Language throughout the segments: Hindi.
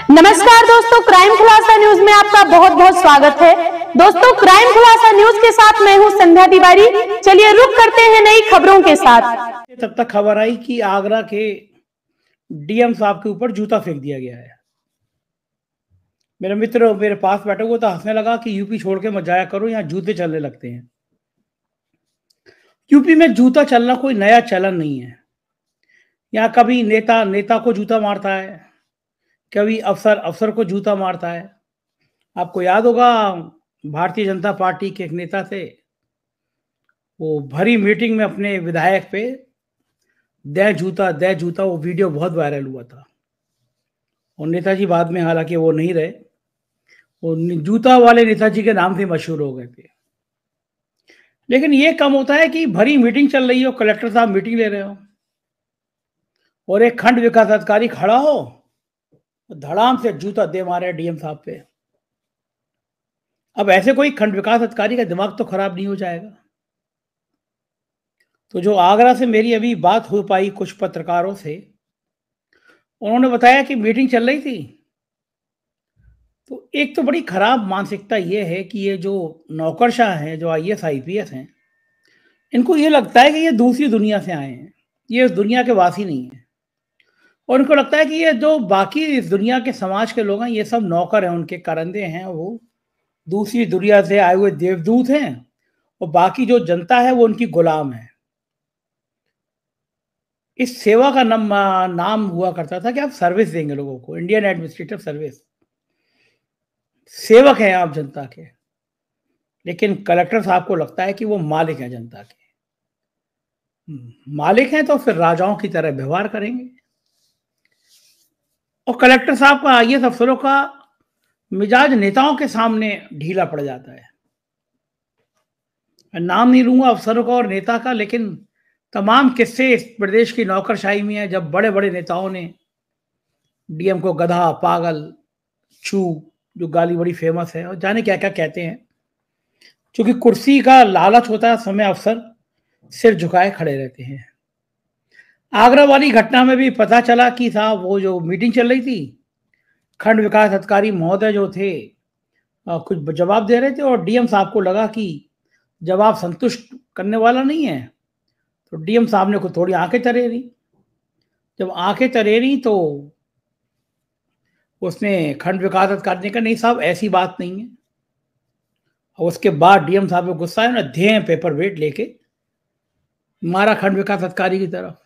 नमस्कार दोस्तों, क्राइम खुलासा न्यूज में आपका बहुत बहुत स्वागत है। दोस्तों, क्राइम खुलासा न्यूज के साथ मैं हूं संध्या तिवारी। चलिए रुक करते हैं नई खबरों के साथ। तब तक खबर आई कि आगरा के डीएम साहब के ऊपर जूता फेंक दिया गया है। मेरा मित्र मेरे पास बैठा हुआ था, हंसने लगा कि यूपी छोड़ के मत जाया करो, यहाँ जूते चलने लगते हैं। यूपी में जूता चलना कोई नया चलन नहीं है। यहाँ कभी नेता नेता को जूता मारता है, कभी अफसर अफसर को जूता मारता है। आपको याद होगा, भारतीय जनता पार्टी के एक नेता थे, वो भरी मीटिंग में अपने विधायक पे दे जूता, वो वीडियो बहुत वायरल हुआ था। और नेताजी बाद में, हालांकि वो नहीं रहे, वो जूता वाले नेताजी के नाम से मशहूर हो गए थे। लेकिन ये कम होता है कि भरी मीटिंग चल रही हो, कलेक्टर साहब मीटिंग ले रहे हो और एक खंड विकास अधिकारी खड़ा हो, धड़ाम से जूता दे मारे डीएम साहब पे। अब ऐसे कोई खंड विकास अधिकारी का दिमाग तो खराब नहीं हो जाएगा? तो जो आगरा से मेरी अभी बात हो पाई कुछ पत्रकारों से, उन्होंने बताया कि मीटिंग चल रही थी। तो एक तो बड़ी खराब मानसिकता ये है कि ये जो नौकरशाह हैं, जो आईएएस आईपीएस हैं, इनको ये लगता है कि ये दूसरी दुनिया से आए हैं, ये इस दुनिया के वासी नहीं है। और उनको लगता है कि ये जो बाकी इस दुनिया के समाज के लोग हैं, ये सब नौकर हैं, उनके करंदे हैं, वो दूसरी दुनिया से आए हुए देवदूत हैं, और बाकी जो जनता है वो उनकी गुलाम है। इस सेवा का नाम हुआ करता था कि आप सर्विस देंगे लोगों को, इंडियन एडमिनिस्ट्रेटिव सर्विस, सेवक हैं आप जनता के। लेकिन कलेक्टर साहब को लगता है कि वो मालिक हैं जनता के। मालिक हैं तो फिर राजाओं की तरह व्यवहार करेंगे। और कलेक्टर साहब का, आईएएस अफसरों का मिजाज नेताओं के सामने ढीला पड़ जाता है। मैं नाम नहीं लूंगा अफसरों का और नेता का, लेकिन तमाम किस्से इस प्रदेश की नौकरशाही में है, जब बड़े बड़े नेताओं ने डीएम को गधा, पागल, चू, जो गाली बड़ी फेमस है, और जाने क्या क्या कहते हैं। क्योंकि कुर्सी का लालच होता है, समय अफसर सिर झुकाए खड़े रहते हैं। आगरा वाली घटना में भी पता चला कि साहब वो जो मीटिंग चल रही थी, खंड विकास अधिकारी महोदय जो थे कुछ जवाब दे रहे थे, और डीएम साहब को लगा कि जवाब संतुष्ट करने वाला नहीं है, तो डीएम साहब ने को थोड़ी आंखें तरेरी। जब आंखें तरेरी तो उसने खंड विकास अधिकारी ने कहा, नहीं साहब ऐसी बात नहीं है। और उसके बाद डीएम साहब को गुस्सा है ना, ध्येय पेपर वेट लेके मारा खंड विकास अधिकारी की तरफ।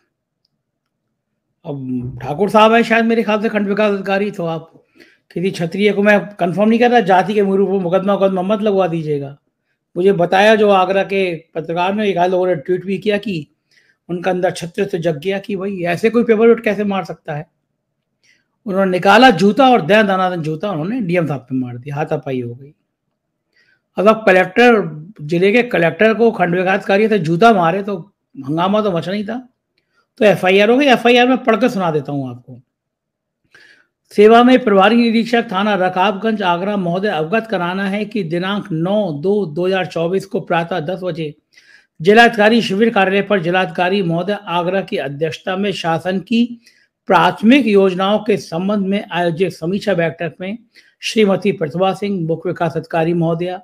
अब ठाकुर साहब है शायद मेरे ख्याल से खंड विकास अधिकारी, तो आप किसी क्षत्रिय को, मैं कंफर्म नहीं कर रहा, जाति के मुकदमा मत लगवा दीजिएगा। मुझे बताया जो आगरा के पत्रकार ने, एक आध लोगों ने ट्वीट भी किया कि उनका अंदर छत्तीस जग गया कि भाई ऐसे कोई पेपर वेट कैसे मार सकता है। उन्होंने निकाला जूता और दनादन जूता उन्होंने डीएम साहब पे मार दिया, हाथापाई हो गई। अब कलेक्टर, जिले के कलेक्टर को खंड विकास अधिकारी से जूता मारे तो हंगामा तो मचना ही था। तो एफआईआर हो गई। एफआईआर में पढ़कर सुना देता हूं आपको। सेवा में प्रभारी निरीक्षक थाना रकाबगंज आगरा महोदय अवगत कराना है कि दिनांक 9/2/2024 को प्रातः 10 बजे जिलाधिकारी शिविर कार्यालय पर जिलाधिकारी महोदय आगरा की अध्यक्षता में शासन की प्राथमिक योजनाओं के संबंध में आयोजित समीक्षा बैठक में श्रीमती प्रतिभा सिंह मुख्य विकास अधिकारी महोदया,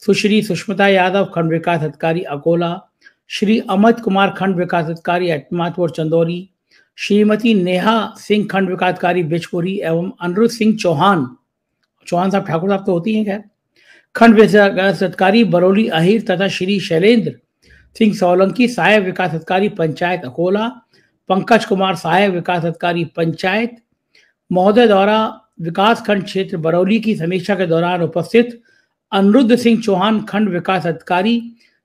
सुश्री सुष्मिता यादव खंड विकास अधिकारी अकोला, श्री अमित कुमार खंड विकास अधिकारी अटमातपुर चंदौरी, श्रीमती नेहा सिंह खंड विकास अधिकारी बिजपुरी एवं अनिरुद्ध सिंह चौहान साहब, ठाकुर साहब तो होती हैं खैर, खंड विकास अधिकारी बरौली अहिर, तथा श्री शैलेंद्र सिंह सोलंकी सहायक विकास अधिकारी पंचायत अकोला, पंकज कुमार सहायक विकास अधिकारी पंचायत महोदय द्वारा विकास खंड क्षेत्र बरौली की समीक्षा के दौरान उपस्थित अनिरुद्ध सिंह चौहान खंड विकास अधिकारी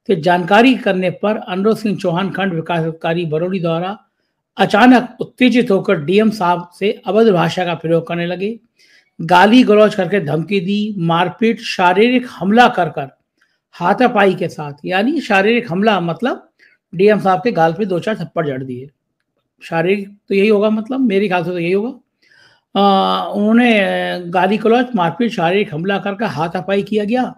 से जानकारी करने पर अनिरुद्ध सिंह चौहान खंड विकास अधिकारी बरौली द्वारा अचानक उत्तेजित होकर डीएम साहब से अभद्र भाषा का प्रयोग करने लगे, गाली गलौज करके धमकी दी, मारपीट, शारीरिक हमला कर हाथापाई के साथ, यानी शारीरिक हमला मतलब डीएम साहब के गाल पे 2-4 थप्पड़ जड़ दिए। शारीरिक तो यही होगा, मतलब मेरे ख्याल से तो यही होगा। उन्होंने गाली गलौज, मारपीट, शारीरिक हमला करके हाथापाई किया गया।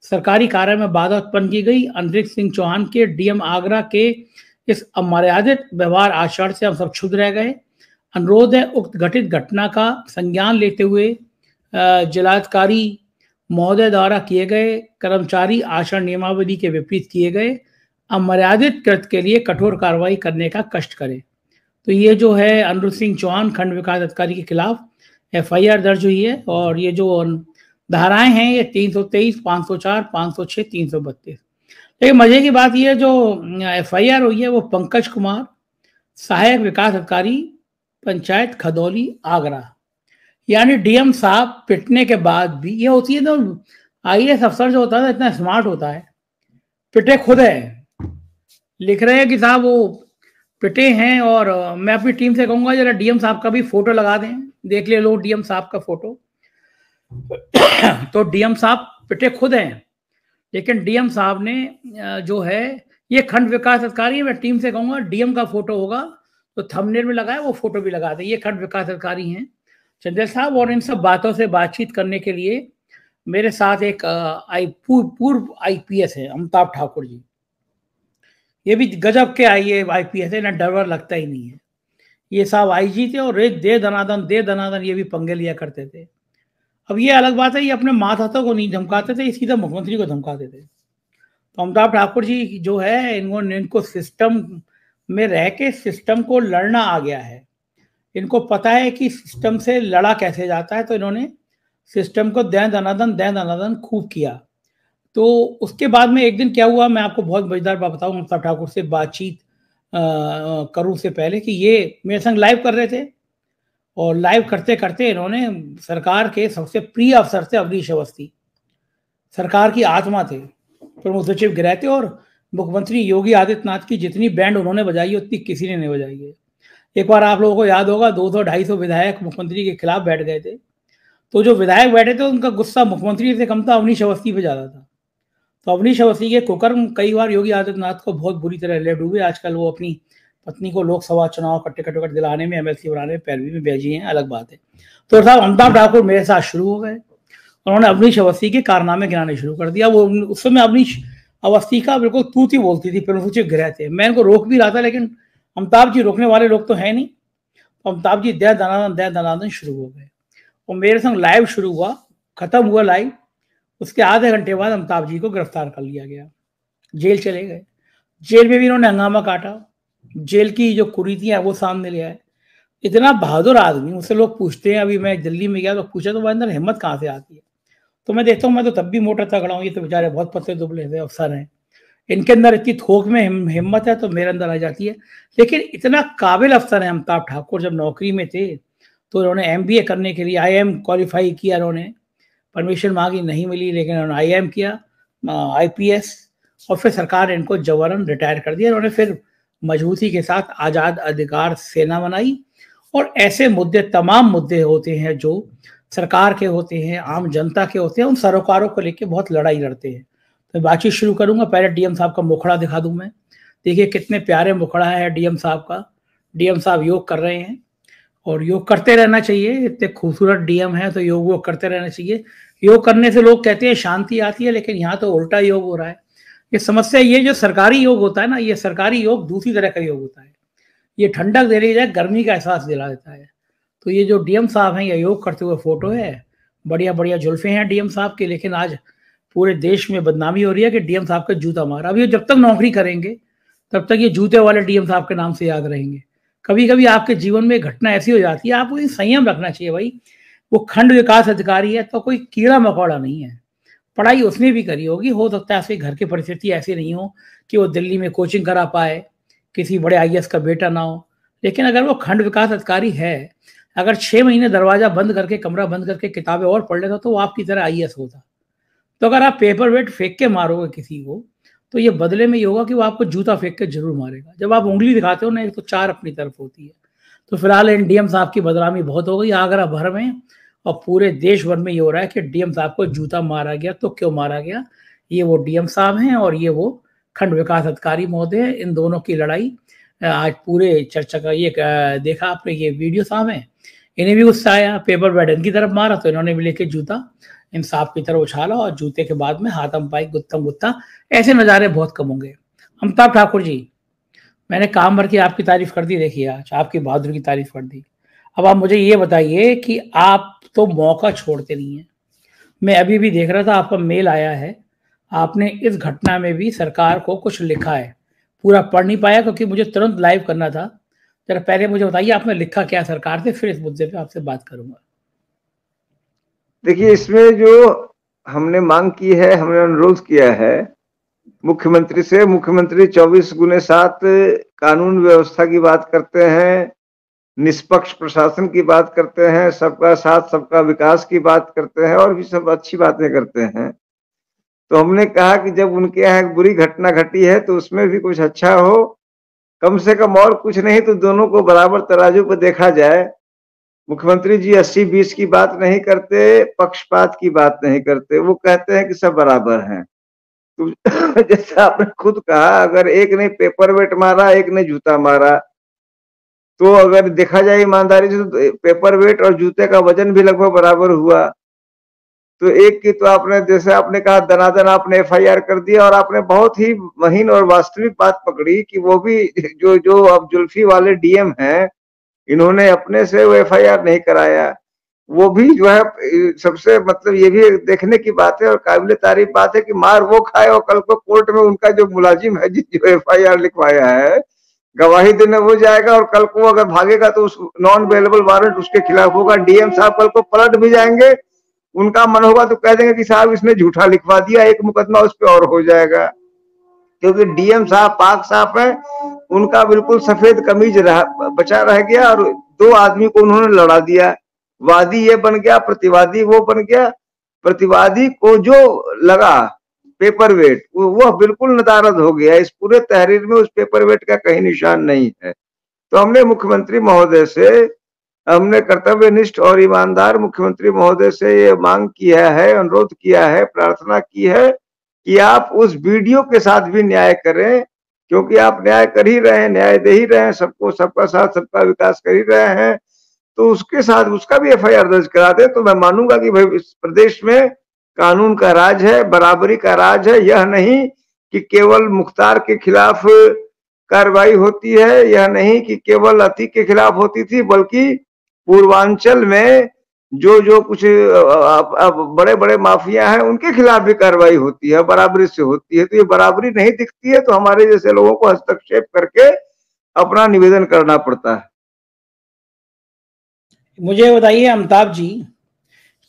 सरकारी कार्य में बाधा उत्पन्न की गई। अनिरुद्ध सिंह चौहान के डीएम आगरा के इस अमर्यादित व्यवहार आचरण से हम सब क्षुब्ध रह गए। अनुरोध है उक्त घटित घटना का संज्ञान लेते हुए जिलाधिकारी महोदय द्वारा किए गए कर्मचारी आचरण नियमावली के विपरीत किए गए अमर्यादित कृत्य के लिए कठोर कार्रवाई करने का कष्ट करें। तो ये जो है अनिरुद्ध सिंह चौहान खंड विकास अधिकारी के खिलाफ FIR दर्ज हुई है और ये जो धाराएं हैं ये 323, 504, 506, 332। लेकिन मजे की बात ये जो FIR हुई है वो पंकज कुमार सहायक विकास अधिकारी पंचायत खदौली आगरा, यानी DM साहब पिटने के बाद भी ये होती है तो IAS अफसर जो होता है इतना स्मार्ट होता है, पिटे खुद है, लिख रहे हैं कि साहब वो पिटे हैं। और मैं अपनी टीम से कहूंगा जरा DM साहब का भी फोटो लगा दें, देख ले लोग DM साहब का फोटो। तो DM साहब पिटे खुद हैं, लेकिन DM साहब ने जो है ये खंड विकास अधिकारी है, मैं टीम से कहूंगा DM का फोटो होगा तो थंबनेल में लगाए वो फोटो भी लगा दे, ये खंड विकास अधिकारी हैं चंदेल साहब। और इन सब बातों से बातचीत करने के लिए मेरे साथ एक पूर्व IPS है अमिताभ ठाकुर जी, ये भी गजब के IPS है ना, डर लगता ही नहीं है। ये साहब IG थे और दे दनादन ये भी पंगे लिया करते थे। अब ये अलग बात है, ये अपने मातहतों को नहीं धमकाते थे, सीधा मुख्यमंत्री को धमकाते थे। तो अमिताभ ठाकुर जी जो है इनको सिस्टम में रह के सिस्टम को लड़ना आ गया है, इनको पता है कि सिस्टम से लड़ा कैसे जाता है, तो इन्होंने सिस्टम को दे दनादन खूब किया। तो उसके बाद में एक दिन क्या हुआ, मैं आपको बहुत मजेदार बात बताऊं। अमिताभ ठाकुर से बातचीत करूं से पहले कि ये मेरे संग लाइव कर रहे थे और लाइव करते करते इन्होंने सरकार के सबसे प्रिय अफसर थे अवनीश अवस्थी, सरकार की आत्मा थे, प्रमुख सचिव गृह थे और मुख्यमंत्री योगी आदित्यनाथ की जितनी बैंड उन्होंने बजाई उतनी किसी ने नहीं बजाई है। एक बार आप लोगों को याद होगा 200-250 विधायक मुख्यमंत्री के खिलाफ बैठ गए थे, तो जो विधायक बैठे थे उनका गुस्सा मुख्यमंत्री से कम था, अवनीश अवस्थी पे ज्यादा था। तो अवनीश अवस्थी के कुकर्म कई बार योगी आदित्यनाथ को बहुत बुरी तरह ले डूबे। आजकल वो अपनी पत्नी को लोकसभा चुनाव का टिकट दिलाने में MLC बनाने में पैरवी में भेजी हैं, अलग बात है। तो साहब अमिताभ ठाकुर मेरे साथ शुरू हो गए, उन्होंने अवनीश अवस्थी के कारनामे गिनाने शुरू कर दिया। वो उस समय अवनीश अवस्थी का बिल्कुल तूती बोलती थी, प्रमुख सचिव गृह थे, मैं इनको रोक भी रहा था लेकिन अमिताभ जी रोकने वाले लोग तो है नहीं। तो अमिताभ जी दे दनादन शुरू हो गए और मेरे संग लाइव शुरू हुआ, खत्म हुआ लाइव, उसके आधे घंटे बाद अमिताभ जी को गिरफ्तार कर लिया गया, जेल चले गए। जेल में भी इन्होंने हंगामा काटा, जेल की जो कुरीतियां वो सामने ले आए। इतना बहादुर आदमी, मुझसे लोग पूछते हैं, अभी मैं दिल्ली में गया तो पूछा तो अंदर हिम्मत कहाँ से आती है, तो मैं देखता हूँ मैं तो तब भी मोटा तगड़ा हूँ, ये तो बेचारे बहुत पतले दुबले हुए अफसर हैं, इनके अंदर इतनी थोक में हिम्मत है तो मेरे अंदर आ जाती है। लेकिन इतना काबिल अफसर है अमिताभ ठाकुर, जब नौकरी में थे तो इन्होंने MBA करने के लिए IIM क्वालिफाई किया, इन्होंने परमिशन मांगी नहीं मिली, लेकिन उन्होंने IIM किया IPS और फिर सरकार ने इनको जबरन रिटायर कर दिया। उन्होंने फिर मजबूती के साथ आज़ाद अधिकार सेना बनाई और ऐसे मुद्दे, तमाम मुद्दे होते हैं जो सरकार के होते हैं, आम जनता के होते हैं, उन सरोकारों को लेकर बहुत लड़ाई लड़ते हैं। तो बातचीत शुरू करूंगा, पहले DM साहब का मुखड़ा दिखा दूं मैं, देखिए कितने प्यारे मुखड़ा है DM साहब का। DM साहब योग कर रहे हैं और योग करते रहना चाहिए, इतने खूबसूरत DM है तो योग वो करते रहना चाहिए। योग करने से लोग कहते हैं शांति आती है, लेकिन यहाँ तो उल्टा योग हो रहा है। ये समस्या, ये जो सरकारी योग होता है ना, ये सरकारी योग दूसरी तरह का योग होता है, ये ठंडक देने की जगह गर्मी का एहसास दिला देता है। तो ये जो DM साहब हैं, ये योग करते हुए फोटो है, बढ़िया बढ़िया जुल्फे हैं DM साहब के, लेकिन आज पूरे देश में बदनामी हो रही है कि DM साहब का जूता मारा। अब ये जब तक नौकरी करेंगे तब तक ये जूते वाले DM साहब के नाम से याद रहेंगे। कभी कभी आपके जीवन में घटना ऐसी हो जाती है, आपको संयम रखना चाहिए भाई। वो खंड विकास अधिकारी है तो कोई कीड़ा मकोड़ा नहीं है, पढ़ाई उसने भी करी होगी, हो सकता है उसके घर की परिस्थिति ऐसी नहीं हो कि वो दिल्ली में कोचिंग करा पाए, किसी बड़े IAS का बेटा ना हो, लेकिन अगर वो खंड विकास अधिकारी है, अगर 6 महीने दरवाजा बंद करके, कमरा बंद करके किताबें और पढ़ लेता तो वो आपकी तरह IAS होता। तो अगर आप पेपर वेट फेंक के मारोगे किसी को, तो ये बदले में ये होगा कि वो आपको जूता फेंक के जरूर मारेगा। जब आप उंगली दिखाते हो ना, एक तो 4 अपनी तरफ होती है। तो फिलहाल इन DM साहब की बदनामी बहुत हो गई आगरा भर में और पूरे देश भर में ये हो रहा है कि DM साहब को जूता मारा गया। तो क्यों मारा गया? ये वो DM साहब हैं और ये वो खंड विकास अधिकारी महोदय है। इन दोनों की लड़ाई आज पूरे चर्चा का ये देखा आपने, ये वीडियो साहब है, इन्हें भी गुस्सा आया, पेपर वेट इनकी तरफ मारा तो इन्होंने भी लेके जूता इन साहब की तरफ उछाला और जूते के बाद में हाथम पाई गुत्तम गुत्ता। ऐसे नज़ारे बहुत कम होंगे। अमिताभ ठाकुर जी, मैंने काम भर की आपकी तारीफ कर दी, देखिए आज आपकी बहादुरी की तारीफ कर दी। अब आप मुझे ये बताइए कि आप तो मौका छोड़ते नहीं हैं। मैं अभी भी देख रहा था, आपका मेल आया है, आपने इस घटना में भी सरकार को कुछ लिखा है। पूरा पढ़ नहीं पाया क्योंकि मुझे तुरंत लाइव करना था। जरा पहले मुझे बताइए आपने लिखा क्या सरकार से, फिर इस मुद्दे पे आपसे बात करूंगा। देखिए, इसमें जो हमने मांग की है, हमने अनुरोध किया है मुख्यमंत्री से, मुख्यमंत्री 24/7 कानून व्यवस्था की बात करते हैं, निष्पक्ष प्रशासन की बात करते हैं, सबका साथ सबका विकास की बात करते हैं और भी सब अच्छी बातें करते हैं। तो हमने कहा कि जब उनके यहाँ एक बुरी घटना घटी है तो उसमें भी कुछ अच्छा हो, कम से कम और कुछ नहीं तो दोनों को बराबर तराजू पर देखा जाए। मुख्यमंत्री जी 80-20 की बात नहीं करते, पक्षपात की बात नहीं करते, वो कहते हैं कि सब बराबर हैं। तो जैसे आपने खुद कहा, अगर एक ने पेपर वेट मारा, एक ने जूता मारा, तो अगर देखा जाए ईमानदारी से तो पेपर वेट और जूते का वजन भी लगभग बराबर हुआ। तो एक की तो आपने, जैसे आपने कहा, दनादन आपने एफआईआर कर दिया और आपने बहुत ही महीन और वास्तविक बात पकड़ी कि वो भी जो अब जुल्फी वाले डीएम हैं, इन्होंने अपने से वो एफआईआर नहीं कराया। वो भी जो है सबसे मतलब ये भी देखने की बात है और काबिल तारीफ बात है कि मार वो खाए और कल को कोर्ट में उनका जो मुलाजिम है जो एफआईआर लिखवाया है, गवाही देने वो जाएगा और कल को अगर भागेगा तो उस नॉन अवेलेबल वारंट उसके खिलाफ होगा। डीएम साहब कल को पलट भी जाएंगे, उनका मन होगा तो कह देंगे कि साहब इसने झूठा लिखवा दिया, एक मुकदमा उस पर और हो जाएगा। क्योंकि डीएम साहब पाक साहब है, उनका बिल्कुल सफेद कमीज बचा रह गया और दो आदमी को उन्होंने लड़ा दिया। वादी ये बन गया, प्रतिवादी वो बन गया। प्रतिवादी को जो लगा पेपर वेट, वो बिल्कुल नदारद हो गया। इस पूरे तहरीर में उस पेपर वेट का कहीं निशान नहीं है। तो हमने मुख्यमंत्री महोदय से, हमने कर्तव्यनिष्ठ और ईमानदार मुख्यमंत्री महोदय से ये मांग किया है, अनुरोध किया है, प्रार्थना की है कि आप उस वीडियो के साथ भी न्याय करें, क्योंकि आप न्याय कर ही रहे हैं, न्याय दे ही रहे हैं, सबको सबका साथ सबका विकास कर ही रहे हैं। तो उसके साथ उसका भी एफआईआर दर्ज करा दे तो मैं मानूंगा कि भाई इस प्रदेश में कानून का राज है, बराबरी का राज है। यह नहीं कि केवल मुख्तार के खिलाफ कार्रवाई होती है, यह नहीं कि केवल अतीक के खिलाफ होती थी, बल्कि पूर्वांचल में जो कुछ बड़े बड़े माफिया हैं उनके खिलाफ भी कार्रवाई होती है, बराबरी से होती है। तो ये बराबरी नहीं दिखती है तो हमारे जैसे लोगों को हस्तक्षेप करके अपना निवेदन करना पड़ता है। मुझे बताइए अमिताभ जी,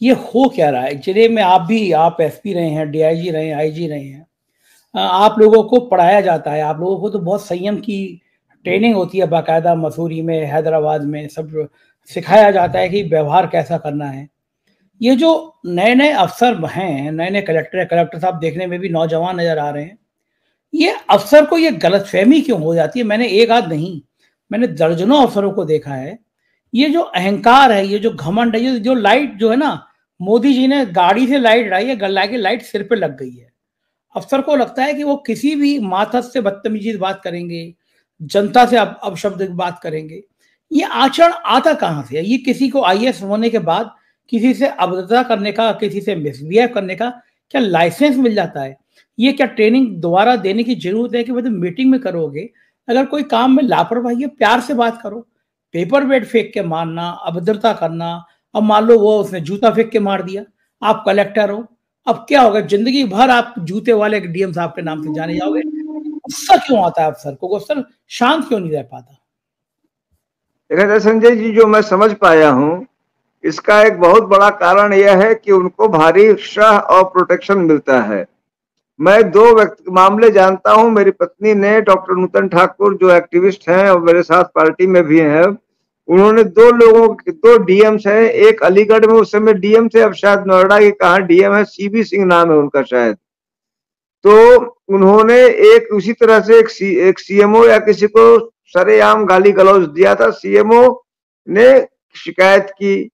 ये हो क्या रहा है जिले में? आप एसपी रहे हैं, डीआईजी रहे हैं, आईजी रहे हैं, आप लोगों को पढ़ाया जाता है, आप लोगों को तो बहुत संयम की ट्रेनिंग होती है बाकायदा, मसूरी में, हैदराबाद में सब सिखाया जाता है कि व्यवहार कैसा करना है। ये जो नए नए अफसर हैं, नए नए कलेक्टर साहब देखने में भी नौजवान नजर आ रहे हैं, ये अफसर को ये गलतफहमी क्यों हो जाती है? मैंने एक आध नहीं, मैंने दर्जनों अफसरों को देखा है। ये जो अहंकार है, ये जो घमंड है, ये जो लाइट जो है ना, मोदी जी ने गाड़ी से लाइट लाई है, गला की लाइट सिर पे लग गई है। अफसर को लगता है कि वो किसी भी माथस से बदतमीजी बात करेंगे, जनता से अपशब्द बात करेंगे। ये आचरण आता कहाँ से है? ये किसी को आईएएस होने के बाद किसी से अभद्रता करने का, किसी से मिसबिहेव करने का क्या लाइसेंस मिल जाता है? ये क्या ट्रेनिंग दोबारा देने की जरूरत है कि मतलब मीटिंग में करोगे, अगर कोई काम में लापरवाही है प्यार से बात करो। पेपर वेट फेंक के मारना, अभद्रता करना, अब मान लो वो उसने जूता फेंक के मार दिया, आप कलेक्टर हो, अब क्या होगा? जिंदगी भर आप जूते वाले डीएम साहब के नाम से जाने जाओगे। गुस्सा क्यों आता है अफसर को? अफसर शांत क्यों नहीं रह पाता? संजय जी, जो मैं समझ पाया हूँ, इसका एक बहुत बड़ा कारण यह है कि उनको भारी उत्साह और प्रोटेक्शन मिलता है। मैं दो मामले जानता हूं। मेरी पत्नी ने, डॉक्टर नूतन ठाकुर जो एक्टिविस्ट हैं और मेरे साथ पार्टी में भी हैं, उन्होंने दो डीएम्स हैं। एक अलीगढ़ में उस समय डीएम थे, अब शायद नोएडा के कहाँ डीएम है, सीबी सिंह नाम है उनका शायद। तो उन्होंने एक उसी तरह से एक सीएमओ या किसी को सरेआम गाली गलौज दिया था। सीएमओ ने शिकायत की,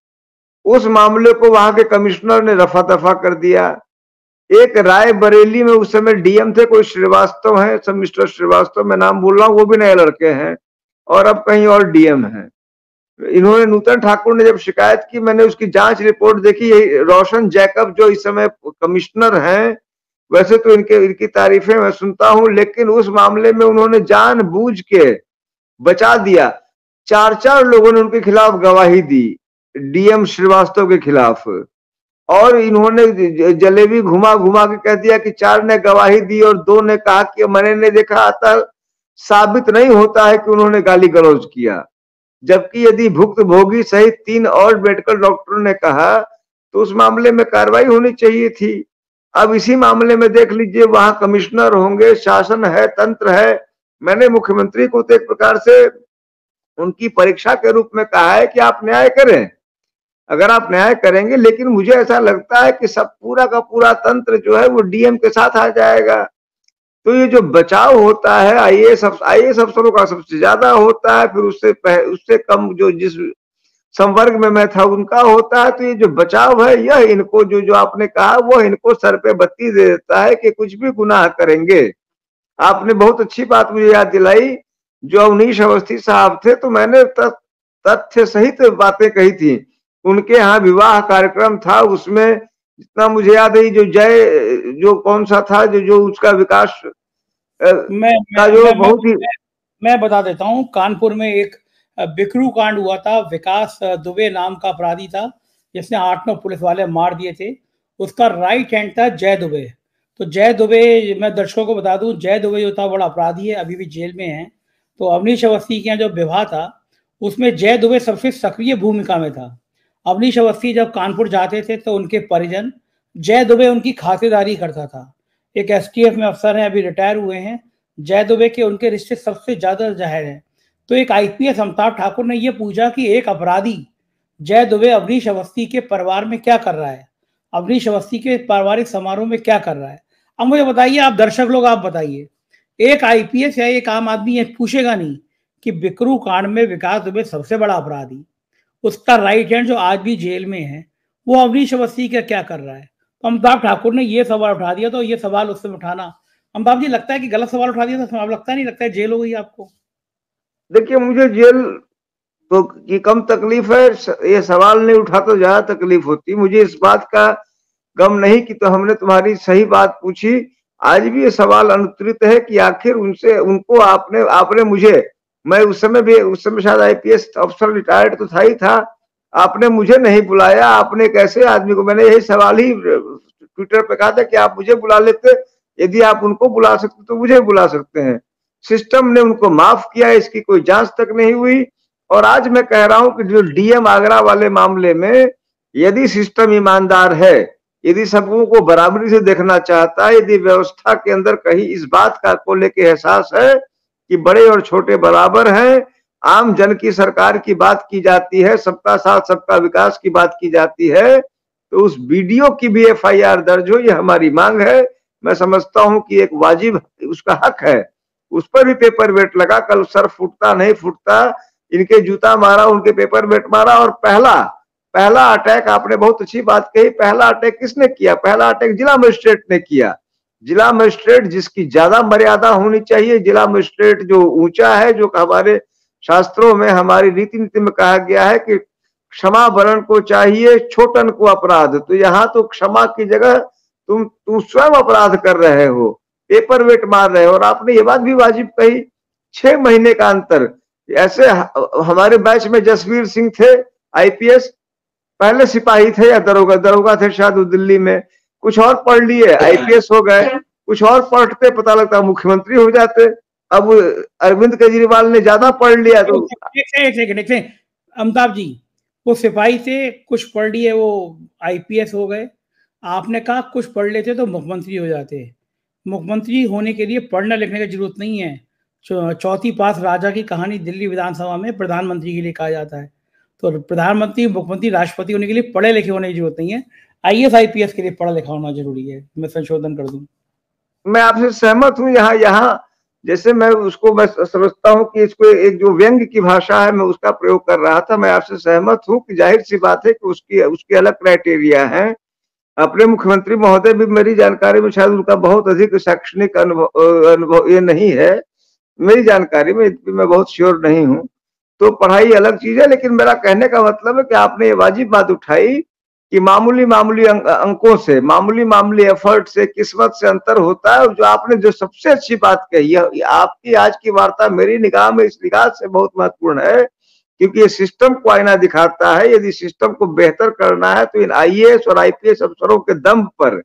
उस मामले को वहां के कमिश्नर ने रफा दफा कर दिया। एक रायबरेली में उस समय डीएम थे, कोई श्रीवास्तव है, सब मिस्टर श्रीवास्तव, मैं नाम बोल रहा हूँ, वो भी नए लड़के हैं, और अब कहीं और डीएम हैं। इन्होंने, नूतन ठाकुर ने जब शिकायत की, मैंने उसकी जांच रिपोर्ट देखी। रोशन जैकब जो इस समय कमिश्नर हैं, वैसे तो इनकी तारीफें मैं सुनता हूं, लेकिन उस मामले में उन्होंने जानबूझ के बचा दिया। 4 लोगों ने उनके खिलाफ गवाही दी, डीएम श्रीवास्तव के खिलाफ, और इन्होंने जलेबी घुमा घुमा के कह दिया कि 4 ने गवाही दी और 2 ने कहा कि मैंने नहीं देखा। अतः साबित नहीं होता है कि उन्होंने गाली गलौज किया। जबकि यदि भुक्तभोगी सहित 3 और मेडिकल डॉक्टरों ने कहा तो उस मामले में कार्रवाई होनी चाहिए थी। अब इसी मामले में देख लीजिए, वहां कमिश्नर होंगे, शासन है, तंत्र है। मैंने मुख्यमंत्री को तो एक प्रकार से उनकी परीक्षा के रूप में कहा है कि आप न्याय करें, अगर आप न्याय करेंगे, लेकिन मुझे ऐसा लगता है कि सब पूरा का पूरा तंत्र जो है वो डीएम के साथ आ जाएगा। तो ये जो बचाव होता है आईएएस अफसरों का सबसे ज्यादा होता है, फिर उससे कम जो जिस संवर्ग में मैं था उनका होता है। तो ये जो बचाव है, यह इनको जो आपने कहा वो इनको सर पे बत्ती दे देता है कि कुछ भी गुनाह करेंगे। आपने बहुत अच्छी बात मुझे याद दिलाई, जो अवनीश अवस्थी साहब थे, तो मैंने तथ्य सहित बातें कही थी। उनके यहाँ विवाह कार्यक्रम था, उसमें जितना मुझे याद है जो कौन सा था जो उसका विकास मैं बता देता हूँ। कानपुर में एक बिकरू कांड हुआ था, विकास दुबे नाम का अपराधी था जिसने 8-9 पुलिस वाले मार दिए थे। उसका राइट हैंड था जय दुबे। तो जय दुबे, मैं दर्शकों को बता दूं, जय दुबे जो था बड़ा अपराधी है, अभी भी जेल में है। तो अवनीश अवस्थी के यहाँ जो विवाह था उसमें जय दुबे सबसे सक्रिय भूमिका में था। अवनीश अवस्थी जब कानपुर जाते थे तो उनके परिजन, जय दुबे उनकी खातिरदारी करता था। एक एसटीएफ में अफसर हैं, अभी रिटायर हुए हैं। जय दुबे के उनके रिश्ते सबसे ज्यादा जाहिर हैं। तो एक आईपीएस अमिताभ ठाकुर ने यह पूछा कि एक अपराधी जय दुबे अवनीश अवस्थी के परिवार में क्या कर रहा है, अवनीश अवस्थी के पारिवारिक समारोह में क्या कर रहा है। अब मुझे बताइए, आप दर्शक लोग आप बताइए, एक आईपीएस या एक आम आदमी ये पूछेगा नहीं कि बिकरू कांड में विकास दुबे सबसे बड़ा अपराधी, उसका राइट हैंड जो आज भी जेल में है, वो अवनीश अवस्थी का क्या कर रहा है। तो अमिताभ ठाकुर ने ये सवाल उठा दिया। तो ये सवाल उससे उठाना, अमिताभ जी, लगता है कि गलत सवाल उठा दिया था? लगता नहीं, लगता है जेल हो गई आपको? देखिए, मुझे जेल तो की कम तकलीफ है, ये सवाल नहीं उठा तो ज्यादा तकलीफ होती। मुझे इस बात का गम नहीं कि तो हमने तुम्हारी सही बात पूछी। आज भी ये सवाल अनुत्तरित है कि आखिर उनको आपने मुझे, मैं उस समय शायद आईपीएस अफसर रिटायर्ड तो था ही था, आपने मुझे नहीं बुलाया। आपने एक ऐसे आदमी को, मैंने यही सवाल ही ट्विटर पे कहा था कि आप मुझे बुला लेते, यदि आप उनको बुला सकते तो मुझे बुला सकते हैं। सिस्टम ने उनको माफ किया, इसकी कोई जांच तक नहीं हुई। और आज मैं कह रहा हूं कि जो डीएम आगरा वाले मामले में, यदि सिस्टम ईमानदार है, यदि सबको को बराबरी से देखना चाहता है, यदि व्यवस्था के अंदर कहीं इस बात का को लेके एहसास है कि बड़े और छोटे बराबर हैं, आम जन की सरकार की बात की जाती है, सबका साथ सबका विकास की बात की जाती है, तो उस वीडियो की भी एफआईआर दर्ज हो, ये हमारी मांग है। मैं समझता हूं कि एक वाजिब उसका हक है, उस पर भी पेपर वेट लगा। कल सर फूटता नहीं फूटता, इनके जूता मारा, उनके पेपर वेट मारा। और पहला अटैक, आपने बहुत अच्छी बात कही, पहला अटैक किसने किया? पहला अटैक जिला मजिस्ट्रेट ने किया। जिला मजिस्ट्रेट जिसकी ज्यादा मर्यादा होनी चाहिए, जिला मजिस्ट्रेट जो ऊंचा है, जो हमारे शास्त्रों में, हमारी रीति नीति में कहा गया है कि क्षमा वरण को चाहिए, छोटन को अपराध। तो यहाँ तो क्षमा की जगह तुम स्वयं अपराध कर रहे हो, पेपर वेट मार रहे हो। और आपने ये बात भी वाजिब कही, 6 महीने का अंतर। ऐसे हमारे बैच में जसवीर सिंह थे आईपीएस, पहले सिपाही थे या दरोगा थे शायद दिल्ली में, कुछ और पढ़ लिए आईपीएस हो गए, कुछ और पढ़ते पता लगता मुख्यमंत्री हो जाते। अब अरविंद केजरीवाल ने ज्यादा पढ़ लिया तो एक सेकंड अमिताभ जी, वो सिपाही थे, कुछ पढ़ लिए वो आईपीएस हो गए। आपने कहा कुछ पढ़ लेते तो मुख्यमंत्री हो जाते। मुख्यमंत्री होने के लिए पढ़ने लिखने की जरूरत नहीं है। चौथी पास राजा की कहानी दिल्ली विधानसभा में प्रधानमंत्री के लिए कहा जाता है। तो प्रधानमंत्री, मुख्यमंत्री, राष्ट्रपति होने के लिए पढ़े लिखे होने की जरूरत नहीं है, आईएएस आईपीएस के लिए पढ़ा लिखा होना जरूरी है। मैं संशोधन कर दूं। मैं आपसे सहमत हूं। यहाँ जैसे मैं समझता हूं कि इसको एक जो व्यंग की भाषा है, मैं उसका प्रयोग कर रहा था। मैं आपसे सहमत हूं कि जाहिर सी बात है कि उसकी अलग क्राइटेरिया है। अपने मुख्यमंत्री महोदय भी, मेरी जानकारी में शायद उनका बहुत अधिक शैक्षणिक अनुभव ये नहीं है, मेरी जानकारी में मैं बहुत श्योर नहीं हूं। तो पढ़ाई अलग चीज है, लेकिन मेरा कहने का मतलब है कि आपने ये वाजिब बात उठाई कि मामूली अंकों से, मामूली एफर्ट से, किस्मत से अंतर होता है। और जो आपने जो सबसे अच्छी बात कही है, आपकी आज की वार्ता मेरी निगाह में इस निगाह से बहुत महत्वपूर्ण है क्योंकि ये सिस्टम को आईना दिखाता है। यदि सिस्टम को बेहतर करना है तो इन आईएएस और आईपीएस अफसरों के दम पर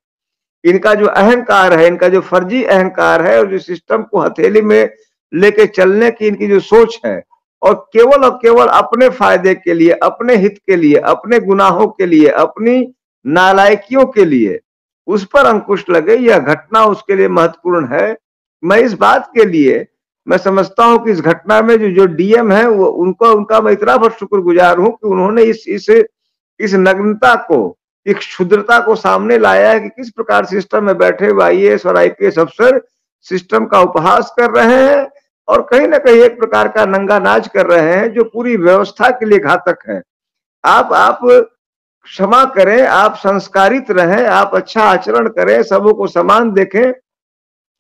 इनका जो अहंकार है, इनका जो फर्जी अहंकार है और जो सिस्टम को हथेली में लेके चलने की इनकी जो सोच है और केवल अपने फायदे के लिए, अपने हित के लिए, अपने गुनाहों के लिए, अपनी नालायकियों के लिए उस पर अंकुश लगे, यह घटना उसके लिए महत्वपूर्ण है। मैं इस बात के लिए मैं समझता हूं कि इस घटना में जो डीएम है वो उनका मैं इतना बहुत शुक्रगुजार हूं कि उन्होंने इस नग्नता को, इस क्षुद्रता को सामने लाया है कि किस प्रकार सिस्टम में बैठे हुए आईएएस और आईपीएस अफसर सिस्टम का उपहास कर रहे हैं और कहीं ना कहीं एक प्रकार का नंगा नाच कर रहे हैं जो पूरी व्यवस्था के लिए घातक है। आप क्षमा करें, आप संस्कारित रहें, आप अच्छा आचरण करें, सबों को समान देखें,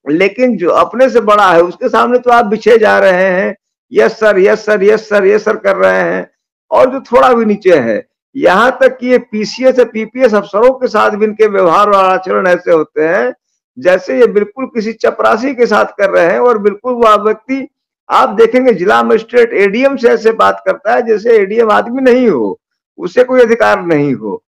लेकिन जो अपने से बड़ा है उसके सामने तो आप बिछे जा रहे हैं, yes sir yes sir yes sir yes sir कर रहे हैं। और जो थोड़ा भी नीचे है, यहाँ तक कि ये पीसीएस या पीपीएस अफसरों के साथ भी इनके व्यवहार और आचरण ऐसे होते हैं जैसे ये बिल्कुल किसी चपरासी के साथ कर रहे हैं। और बिल्कुल वह व्यक्ति आप देखेंगे जिला मजिस्ट्रेट एडीएम से ऐसे बात करता है जैसे एडीएम आदमी नहीं हो, उसे कोई अधिकार नहीं हो।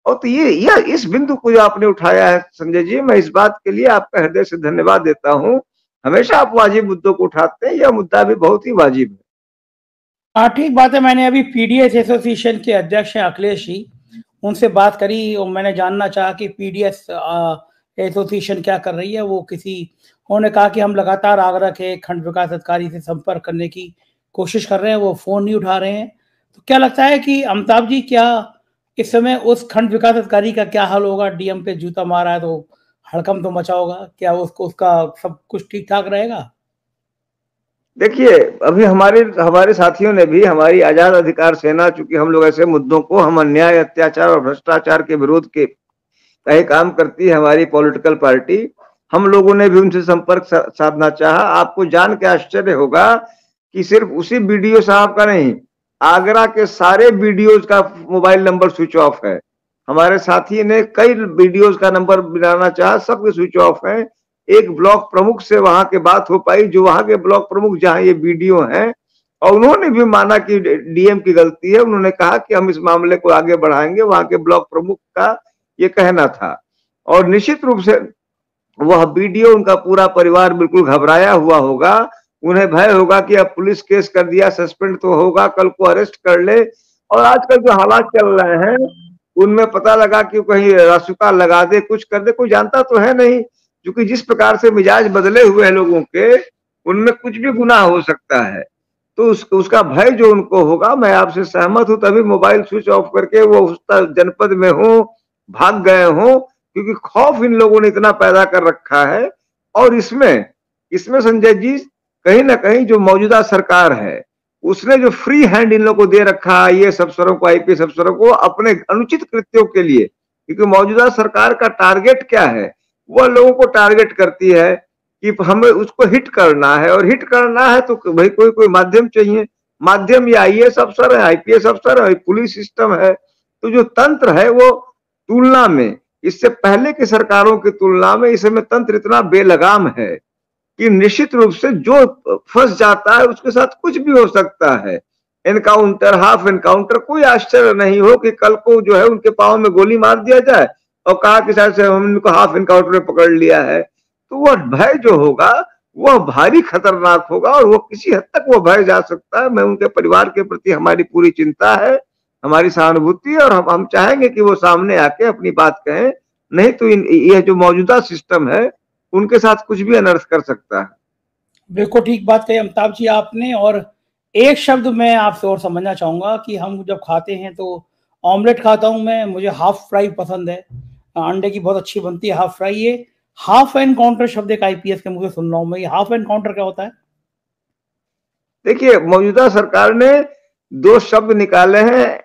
और तो ये इस बिंदु को जो आपने उठाया है संजय जी, मैं इस बात के लिए आपका हृदय से धन्यवाद देता हूं। हमेशा आप वाजिब मुद्दों को उठाते हैं, यह मुद्दा भी बहुत ही वाजिब है। हाँ ठीक बात है। मैंने अभी पीडीएस एसोसिएशन के अध्यक्ष हैं अखिलेश जी, उनसे बात करी और मैंने जानना चाहा कि पीडीएस एसोसिएशन क्या कर रही है। उन्होंने कहा कि हम लगातार आगरा के खंड विकास अधिकारी से संपर्क करने की कोशिश कर रहे हैं, वो फोन नहीं उठा रहे हैं। तो क्या लगता है कि अमिताभ जी, क्या इस समय उस खंड विकास अधिकारी का क्या हाल होगा? डीएम पे जूता मारा है तो हड़कंप तो मचा होगा, क्या उसका सब कुछ ठीक ठाक रहेगा? देखिए, अभी हमारे साथियों ने भी, हमारी आजाद अधिकार सेना, चूंकि हम लोग ऐसे मुद्दों को, हम अन्याय, अत्याचार और भ्रष्टाचार के विरोध के काम करती है हमारी पॉलिटिकल पार्टी, हम लोगों ने भी उनसे संपर्क साधना चाहा। आपको जान के आश्चर्य होगा कि सिर्फ उसी बीडीओ साहब का नहीं, आगरा के सारे बीडीओज का मोबाइल नंबर स्विच ऑफ है। हमारे साथी ने कई बीडीओज का नंबर मिलाना चाहा, सबके स्विच ऑफ है। एक ब्लॉक प्रमुख से वहां के बात हो पाई, जो वहां के ब्लॉक प्रमुख जहां ये बीडीओ हैं, और उन्होंने भी माना कि डीएम की गलती है। उन्होंने कहा कि हम इस मामले को आगे बढ़ाएंगे, वहां के ब्लॉक प्रमुख का ये कहना था। और निश्चित रूप से वह बीडीओ, उनका पूरा परिवार बिल्कुल घबराया हुआ होगा। उन्हें भय होगा कि अब पुलिस केस कर दिया, सस्पेंड तो होगा, कल को अरेस्ट कर ले। और आजकल जो हालात चल रहे हैं उनमें पता लगा कि कहीं रासुका लगा दे, कुछ कर दे, कोई जानता तो है नहीं। क्योंकि जिस प्रकार से मिजाज बदले हुए हैं लोगों के, उनमें कुछ भी गुनाह हो सकता है। तो उसका भय जो उनको होगा, मैं आपसे सहमत हूं, तभी मोबाइल स्विच ऑफ करके वो उस जनपद में हो, भाग गए हो, क्योंकि खौफ इन लोगों ने इतना पैदा कर रखा है। और इसमें संजय जी, कहीं ना कहीं जो मौजूदा सरकार है उसने जो फ्री हैंड इन लोगों को दे रखा है, ये अफसरों को, आईपीएस अफसरों को, अपने अनुचित कृत्यों के लिए। क्योंकि मौजूदा सरकार का टारगेट क्या है, वह लोगों को टारगेट करती है कि हमें उसको हिट करना है, और हिट करना है तो भाई कोई माध्यम चाहिए। माध्यम ये आईएएस अफसर है, आईपीएस अफसर है, पुलिस सिस्टम है। तो जो तंत्र है वो तुलना में, इससे पहले की सरकारों की तुलना में इस समय तंत्र इतना बेलगाम है कि निश्चित रूप से जो फंस जाता है उसके साथ कुछ भी हो सकता है। एनकाउंटर, हाफ एनकाउंटर, कोई आश्चर्य नहीं हो कि कल को जो है उनके पांव में गोली मार दिया जाए और कहा कि शायद से हमने उनको हाफ एनकाउंटर में पकड़ लिया है। तो वह भय जो होगा वह भारी खतरनाक होगा, और वो किसी हद तक वो भय जा सकता है। मैं उनके परिवार के प्रति हमारी पूरी चिंता है, हमारी सहानुभूति है, और हम चाहेंगे कि वो सामने आके अपनी बात कहें। नहीं तो यह जो मौजूदा सिस्टम है उनके साथ कुछ भी अनर्थ कर सकता है। बिल्कुल ठीक बात कही अमिताभ जी आपने। और एक शब्द मैं आपसे और समझना चाहूंगा कि हम जब खाते हैं तो ऑमलेट खाता हूं मैं, मुझे हाफ फ्राई पसंद है, अंडे की बहुत अच्छी बनती है हाफ फ्राई। ये हाफ एनकाउंटर शब्द एक आईपीएस के मुझे सुन रहा हूं मैं, ये हाफ एनकाउंटर क्या होता है? देखिए, मौजूदा सरकार ने दो शब्द निकाले हैं,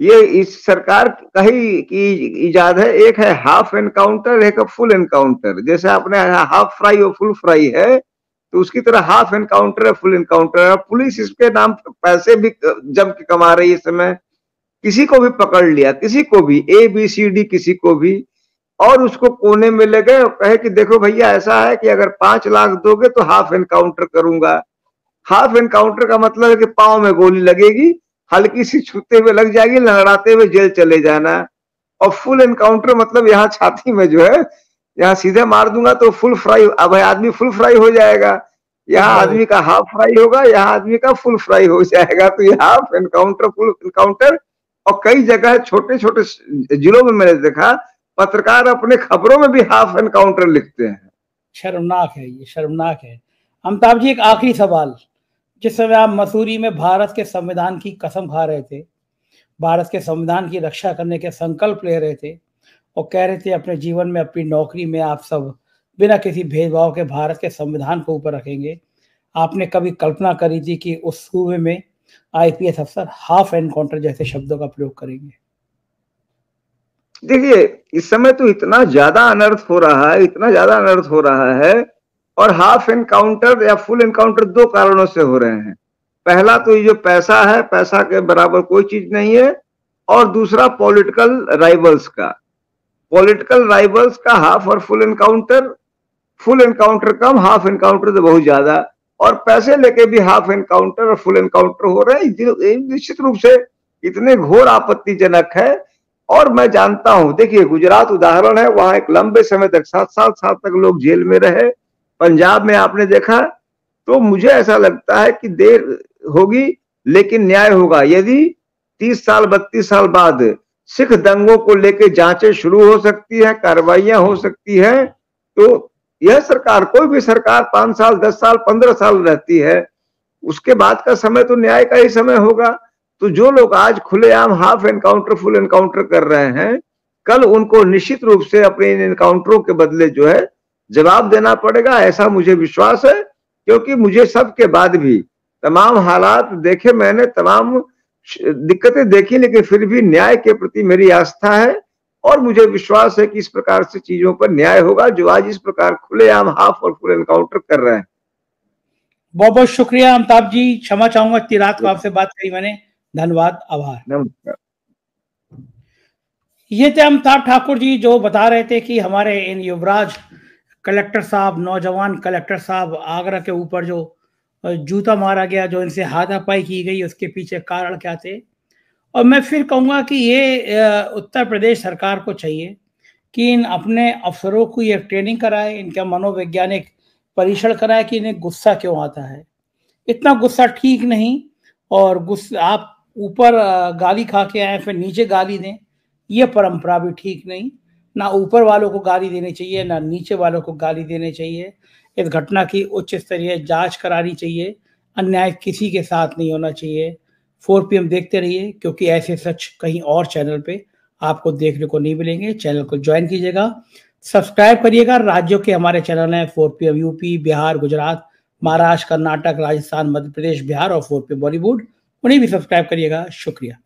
ये इस सरकार का ही की इजाद है। एक है हाफ एनकाउंटर, एक है फुल एनकाउंटर। जैसे आपने हाफ फ्राई और फुल फ्राई है, तो उसकी तरह हाफ एनकाउंटर है, फुल एनकाउंटर है। पुलिस इसके नाम पर पैसे भी जम के कमा रही है इस समय। किसी को भी पकड़ लिया, किसी को भी, ABCD किसी को भी, और उसको कोने में ले गए और कहे कि देखो भैया ऐसा है कि अगर 5 लाख दोगे तो हाफ एनकाउंटर करूंगा। हाफ एनकाउंटर का मतलब है कि पांव में गोली लगेगी हल्की सी छूते हुए लग जाएगी, लहराते हुए जेल चले जाना। और फुल एनकाउंटर मतलब यहाँ छाती में जो है, यहाँ सीधे मार दूंगा तो फुल फ्राई, अब आदमी फुल फ्राई हो जाएगा। यहाँ आदमी का हाफ फ्राई होगा, यहाँ आदमी का फुल फ्राई हो जाएगा। तो ये हाफ एनकाउंटर, फुल एनकाउंटर। और कई जगह छोटे छोटे जिलों में मैंने देखा पत्रकार अपने खबरों में भी हाफ एनकाउंटर लिखते हैं। शर्मनाक है, ये शर्मनाक है। अमिताभ जी, एक आखिरी सवाल। जिस समय आप मसूरी में भारत के संविधान की कसम खा रहे थे, भारत के संविधान की रक्षा करने के संकल्प ले रहे थे और कह रहे थे अपने जीवन में, अपनी नौकरी में आप सब बिना किसी भेदभाव के भारत के संविधान को ऊपर रखेंगे, आपने कभी कल्पना करी थी कि उस सूबे में आईपीएस अफसर हाफ एनकाउंटर जैसे शब्दों का प्रयोग करेंगे? देखिए, इस समय तो इतना ज्यादा अनर्थ हो रहा है, इतना ज्यादा अनर्थ हो रहा है, और हाफ एनकाउंटर या फुल एनकाउंटर दो कारणों से हो रहे हैं। पहला तो ये जो पैसा है, पैसा के बराबर कोई चीज नहीं है। और दूसरा पॉलिटिकल राइवल्स का हाफ और फुल एनकाउंटर कम, हाफ एनकाउंटर तो बहुत ज्यादा। और पैसे लेके भी हाफ एनकाउंटर और फुल एनकाउंटर हो रहे हैं, निश्चित रूप से इतने घोर आपत्तिजनक है। और मैं जानता हूं, देखिए गुजरात उदाहरण है, वहां एक लंबे समय तक 7 साल तक लोग जेल में रहे। पंजाब में आपने देखा, तो मुझे ऐसा लगता है कि देर होगी लेकिन न्याय होगा। यदि 30 साल 32 साल बाद सिख दंगों को लेकर जांचें शुरू हो सकती है, कार्रवाइयां हो सकती है, तो यह सरकार, कोई भी सरकार 5 साल 10 साल 15 साल रहती है, उसके बाद का समय तो न्याय का ही समय होगा। तो जो लोग आज खुलेआम हाफ एनकाउंटर फुल एनकाउंटर कर रहे हैं, कल उनको निश्चित रूप से अपने इन एनकाउंटरों के बदले जो है जवाब देना पड़ेगा, ऐसा मुझे विश्वास है। क्योंकि मुझे सबके बाद भी तमाम हालात देखे मैंने, तमाम दिक्कतें देखी, लेकिन फिर भी न्याय के प्रति मेरी आस्था है। और मुझे विश्वास है कि इस प्रकार से चीजों पर न्याय होगा, जो आज इस प्रकार खुलेआम हाफ और फुल एनकाउंटर कर रहे हैं। बहुत बहुत शुक्रिया अमिताभ जी, क्षमा चाहूंगा इतनी रात को आपसे बात करी मैंने। धन्यवाद, आभार। नमस्कार। ये थे अमिताभ ठाकुर जी, जो बता रहे थे कि हमारे इन युवराज कलेक्टर साहब, नौजवान कलेक्टर साहब, आगरा के ऊपर जो जूता मारा गया, जो इनसे हाथापाई की गई, उसके पीछे कारण क्या थे। और मैं फिर कहूँगा कि ये उत्तर प्रदेश सरकार को चाहिए कि इन अपने अफसरों को ये ट्रेनिंग कराए, इनका मनोवैज्ञानिक परीक्षण कराए कि इन्हें गुस्सा क्यों आता है। इतना गुस्सा ठीक नहीं, और गुस्सा आप ऊपर गाली खा के आए फिर नीचे गाली दें, ये परंपरा भी ठीक नहीं। ना ऊपर वालों को गाली देनी चाहिए, ना नीचे वालों को गाली देनी चाहिए। इस घटना की उच्च स्तरीय जांच करानी चाहिए, अन्याय किसी के साथ नहीं होना चाहिए। 4 PM देखते रहिए, क्योंकि ऐसे सच कहीं और चैनल पे आपको देखने को नहीं मिलेंगे। चैनल को ज्वाइन कीजिएगा, सब्सक्राइब करिएगा। राज्यों के हमारे चैनल हैं 4 PM यूपी, बिहार, गुजरात, महाराष्ट्र, कर्नाटक, राजस्थान, मध्य प्रदेश, बिहार और 4 PM बॉलीवुड, उन्हें भी सब्सक्राइब करिएगा। शुक्रिया।